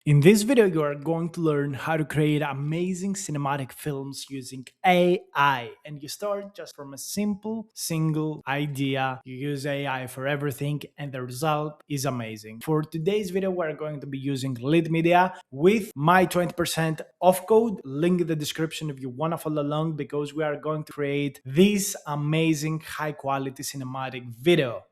In this video, you are going to learn how to create amazing cinematic films using AI. And you start just from a simple single idea. You use AI for everything, and the result is amazing. For today's video, we're going to be using Lit Media with my 20% off code. Link in the description if you want to follow along, because we are going to create this amazing high quality cinematic video.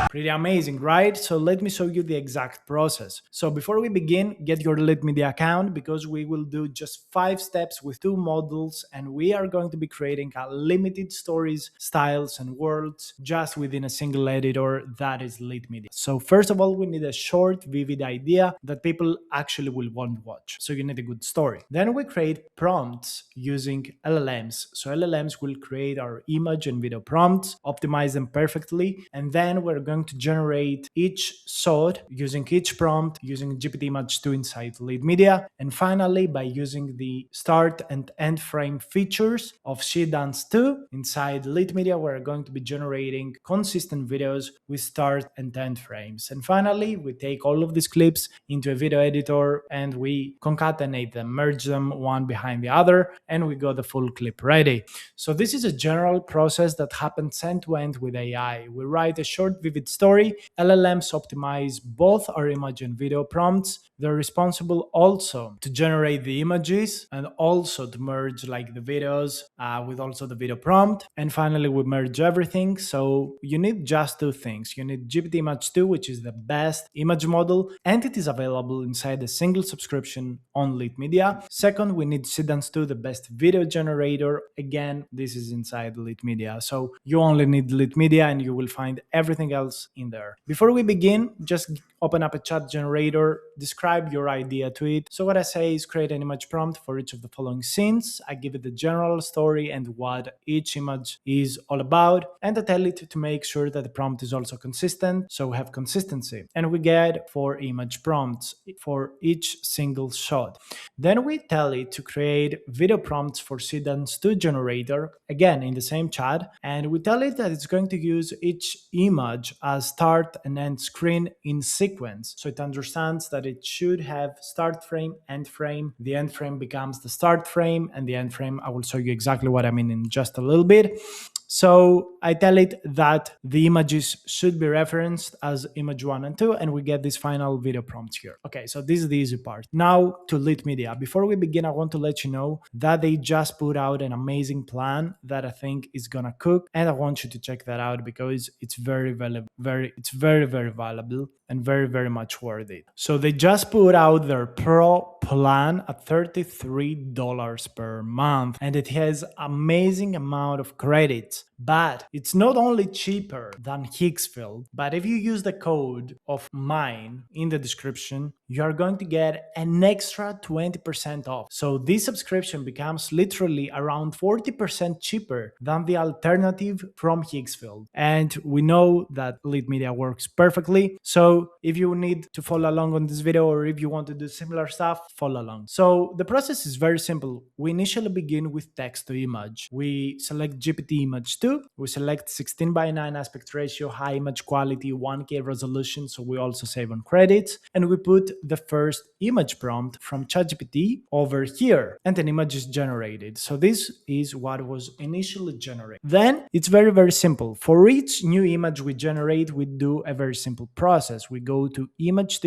Pretty amazing, right? So let me show you the exact process. So before we begin, get your Lit Media account, because we will do just 5 steps with 2 models, and we are going to be creating a limited stories, styles, and worlds just within a single editor that is Lit Media. So first of all, we need a short, vivid idea that people actually will want to watch. So you need a good story. Then we create prompts using LLMs. So LLMs will create our image and video prompts, optimize them perfectly, and then we're going to generate each shot using each prompt using GPT Image 2 inside Lit Media. And finally, by using the start and end frame features of Seedance 2 inside Lit Media, we're going to be generating consistent videos with start and end frames. And finally, we take all of these clips into a video editor and we concatenate them, merge them one behind the other, and we got the full clip ready. So this is a general process that happens end to end with AI. We write a short, vivid story. LLMs optimize both our image and video prompts. They're responsible also to generate the images and also to merge like the videos with also the video prompt. And finally, we merge everything. So you need just 2 things. You need GPT Image 2, which is the best image model, and it is available inside a single subscription on Lit Media. Second, we need Seedance 2, the best video generator. Again, this is inside Lit Media. So you only need Lit Media and you will find everything else in there. Before we begin, just open up a chat generator, describe your idea to it. So what I say is create an image prompt for each of the following scenes. I give it the general story and what each image is all about. And I tell it to make sure that the prompt is also consistent. So we have consistency. And we get 4 image prompts for each single shot. Then we tell it to create video prompts for Seedance 2 generator, again in the same chat. And we tell it that it's going to use each image as start and end screen in sequence. So it understands that it should have start frame, end frame. The end frame becomes the start frame, and the end frame, I will show you exactly what I mean in just a little bit. So I tell it that the images should be referenced as image 1 and 2, and we get this final video prompts here. Okay, so this is the easy part. Now to Lit Media. Before we begin, I want to let you know that they just put out an amazing plan that I think is gonna cook, and I want you to check that out because it's very valuable, very valuable and very much worth it. So they just put out their Pro plan at $33 per month, and it has amazing amount of credits. But it's not only cheaper than Hicksfield, but if you use the code of mine in the description, you are going to get an extra 20% off. So this subscription becomes literally around 40% cheaper than the alternative from Hicksfield. And we know that Lit Media works perfectly. So if you need to follow along on this video, or if you want to do similar stuff, follow along. So the process is very simple. We initially begin with text to image. We select GPT Image 2. We select 16:9 aspect ratio, high image quality, 1K resolution. So we also save on credits. And we put the first image prompt from ChatGPT over here, and an image is generated. So this is what was initially generated. Then it's very simple. For each new image we generate, we do a very simple process. We go to image,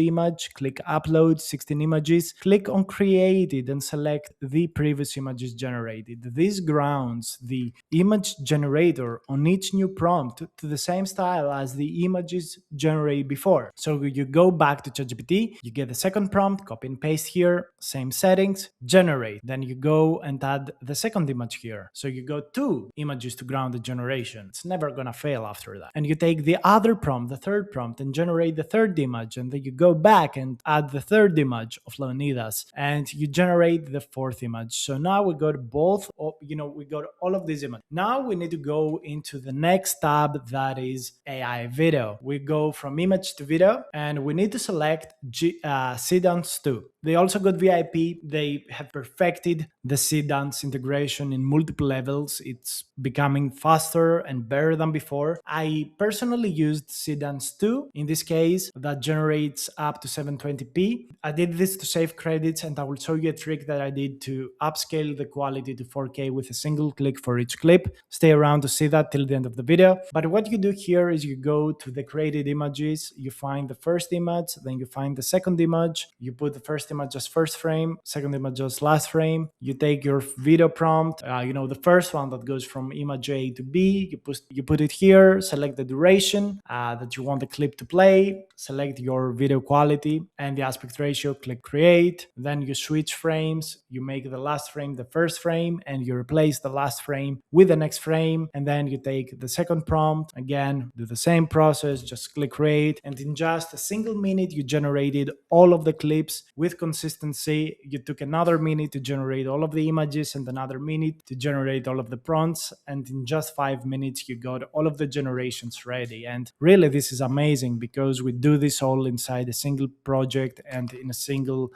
click upload 16 images, click on created, and select the previous images generated. This grounds the image generated generator on each new prompt to the same style as the images generated before. So you go back to ChatGPT, you get the second prompt, copy and paste here, same settings, generate. Then you go and add the second image here. So you got two images to ground the generation. It's never gonna fail after that. And you take the other prompt, the third prompt, and generate the third image. And then you go back and add the third image of Leonidas, and you generate the fourth image. So now we got both, we got all of these images. Now we need to go into the next tab, that is AI video. We go from image to video, and we need to select Seedance 2. They also got VIP. They have perfected the Seedance integration in multiple levels. It's becoming faster and better than before. I personally used Seedance 2 in this case, that generates up to 720p. I did this to save credits, and I will show you a trick that I did to upscale the quality to 4K with a single click for each clip. Stay around to see that till the end of the video. But what you do here is you go to the created images, you find the first image, then you find the second image, you put the first image as first frame, second image as last frame, you take your video prompt, the first one that goes from image A to B, you put it here, select the duration that you want the clip to play, select your video quality and the aspect ratio, click create, then you switch frames, you make the last frame the first frame, and you replace the last frame with the next frame, and then you take the second prompt, again, do the same process, just click create, and in just a single minute you generated all of the clips with consistency. You took another minute to generate all of the images and another minute to generate all of the prompts, and in just 5 minutes you got all of the generations ready. And really, this is amazing because we do this all inside a single project and in a single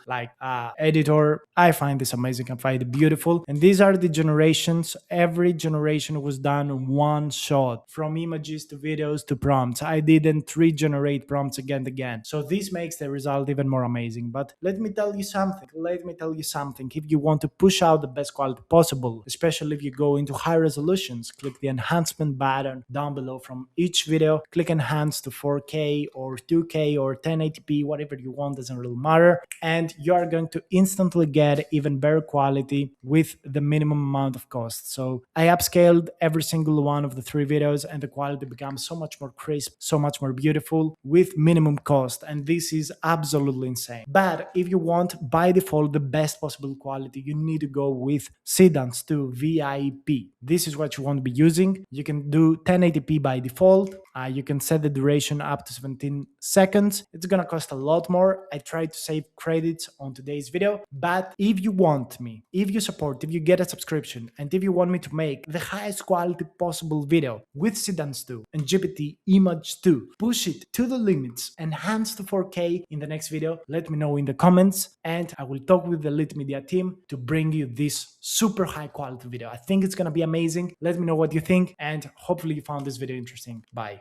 editor. I find this amazing. I find it beautiful. And these are the generations. Every generation was done in one shot, from images to videos to prompts. I didn't regenerate prompts again and again. So this makes the result even more amazing. But let me tell you something. If you want to push out the best quality possible, especially if you go into high resolutions, click the enhancement button down below from each video. Click enhance to 4K or 2K or 1080p, whatever you want, doesn't really matter. And you are going to instantly get even better quality with the minimum amount of cost. So I upscaled every single one of the 3 videos, and the quality becomes so much more crisp, so much more beautiful with minimum cost. And this is absolutely insane. But if you want by default the best possible quality, you need to go with Seedance 2 VIP. This is what you want to be using. You can do 1080p by default. You can set the duration up to 17 seconds. It's gonna cost a lot more. I tried to save credits on today's video, but if you want me, if you support, if you get a subscription, and if you want me to make the highest quality possible video with Seedance 2 and GPT Image 2, push it to the limits, enhance to 4K in the next video, let me know in the comments, and I will talk with the Lit Media team to bring you this super high quality video. I think it's gonna be amazing. Let me know what you think, and hopefully you found this video interesting. Bye.